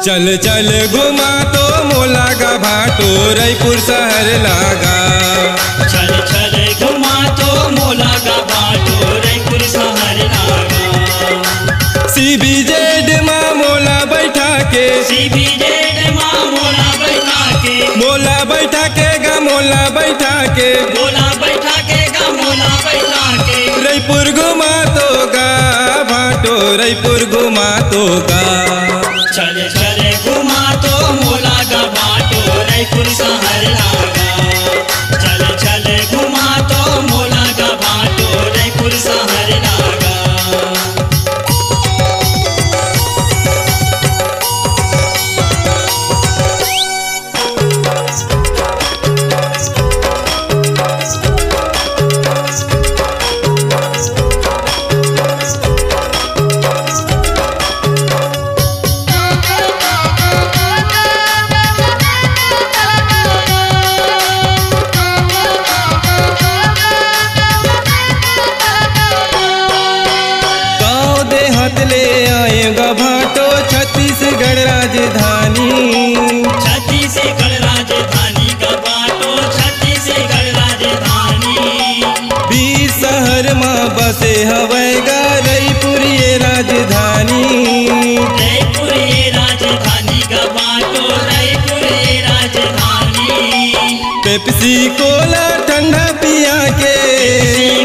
चल चल घुमा तो मोला गा भाटो रायपुर शहर लागा। चल चल घुमा तो मोला गा भाटो रायपुर शहर लागा। CBZ माँ मोला बैठा के, CBZ माँ मोला बैठा के, मोला बैठा के गा मोला बैठा के, मोला बैठा के गा मोला बैठा के। रायपुर घुमा तो गा भाटो रायपुर घुमा तो गा। चल चल घुमा तो मोला गा भाटो रायपुर शहर लागा। चल चल घुमा तो मोला गा भाटो रायपुर शहर लागा। ले आएगा भाटो छत्तीसगढ़ राजधानी। छत्तीसगढ़ राजधानी का भाटो छत्तीसगढ़ राजधानी। 20 शहर माँ बसे हवैगा रायपुर ये राजधानी। रायपुर ये राजधानी का भाटो रायपुर ये राजधानी। पेप्सी कोला ठंडा पिया के,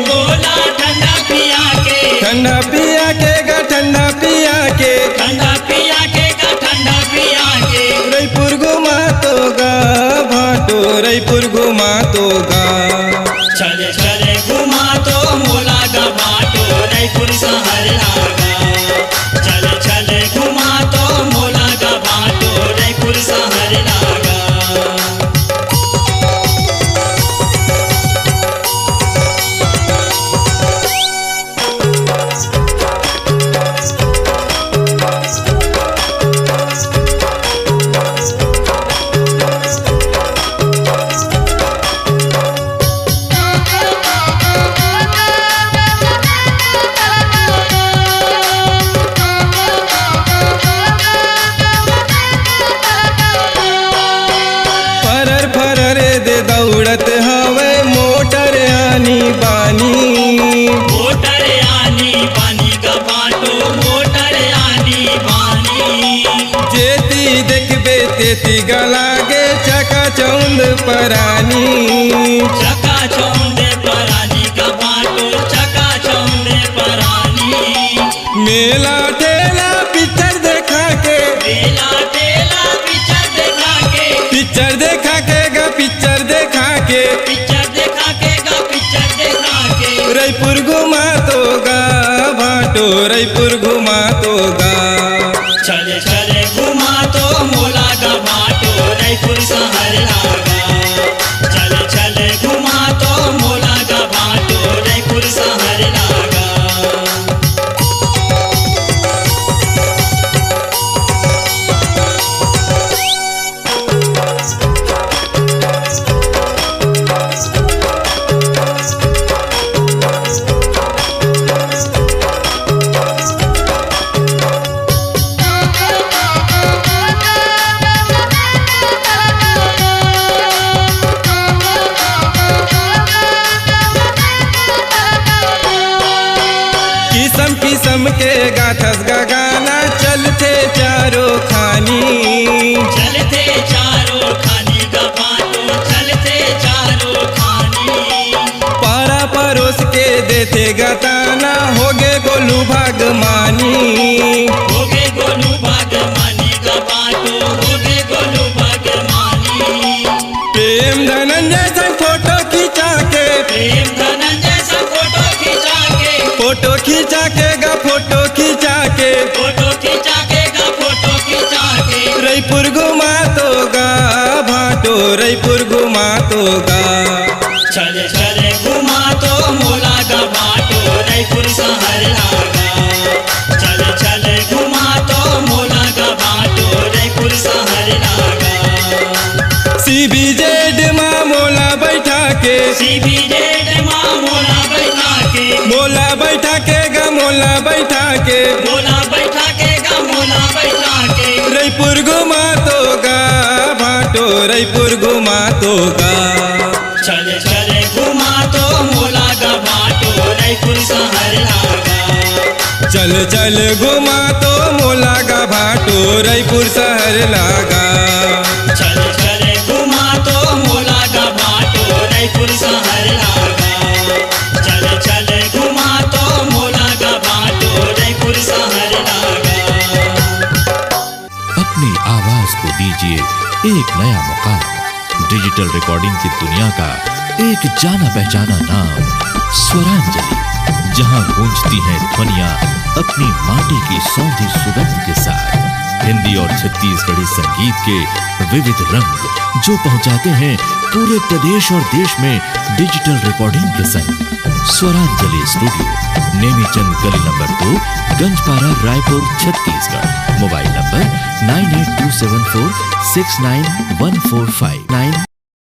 कोला ठंडा पिया के, ठंडा पिया के गा ठंडा पिया के, ठंडा पिया के गा ठंडा पिया के। रायपुर घुमा तो गा भाटो रायपुर घुमा तो गा। चल चल घुमा तो मोला गा भाटो रायपुर शहर लागा। चल चल घुमा तो मोला गा भाटो रायपुर शहर लागा। दौड़त हवे मोटर आनी बानी। मोटर आनी बानी का भाटो मोटर आनी बानी। जेती देखबे तेती गलागे चका चौंद परानी। चका चौंद परानी का भाटो चका चौंद परानी। मेला ठेला पिक्चर देखा के, मेला ठेला पिक्चर देखा के, पिक्चर देखा के गा पिक्चर देखा के, पिक्चर देखा के गा पिक्चर देखा के। रायपुर घुमा तो गा भाटो रायपुर घुमा तो गा। चल चल घुमा तो मोला गा भाटो रायपुर शहर लागा। चल चल घुमा तो मोला गा भाटो रायपुर शहर लागा। किस्म किस्म के गाथस गा गाना चलते चारों खानी। चलते चारों खानी का भाटो चलते चारों खानी। पारा परोस के देते गताना होगे गोलू भागमानी। होगे गोलू भागमानी का भाटो होगे गोलू भागमानी। प्रेम धनंजय संग फोटो खींचा के, प्रेम धनंजय संग फोटो खींचा के, फोटो खींचा के गा फोटो खींचा के, फोटो खींचा के गा फोटो खींचा के। रायपुर घुमा तो गा भाटो रायपुर घुमा तो गा। चल चल घुमा तो मोला गा भाटो रायपुर शहर लागा। चल चल घुमा तो मोला गा भाटो रायपुर शहर लागा। CBZ माँ मोला बैठा के, CBZ माँ मोला बैठा के, मोला बैठा के गा मोला बैठा के, मोला बैठा के गा मोला बैठा के। रायपुर रायपुर घुमा तो गा। चले चले घुमा तो मोला गा बाटो रायपुर शहर लागा। चल चल घुमा तो मोला गा भाटो रायपुर शहर लागा। चले चले घुमा तो मोला गा बाटो रायपुर शहर लागा। चले चले घुमा तो मोला गा बाटो रायपुर शहर लागा। अपनी आवाज को दीजिए एक नया मुकाम। डिजिटल रिकॉर्डिंग की दुनिया का एक जाना पहचाना नाम स्वरांजलि, जहां गूंजती हैं ध्वनियां अपनी माटी की सौंधी सुगंध के साथ। हिंदी और छत्तीसगढ़ी संगीत के विविध रंग जो पहुंचाते हैं पूरे प्रदेश और देश में डिजिटल रिकॉर्डिंग के संग। स्वरांजलि स्टूडियो, नेमीचंद गली number 2, Ganjpara, Raipur, Chhattisgarh. Mobile number 9827469145।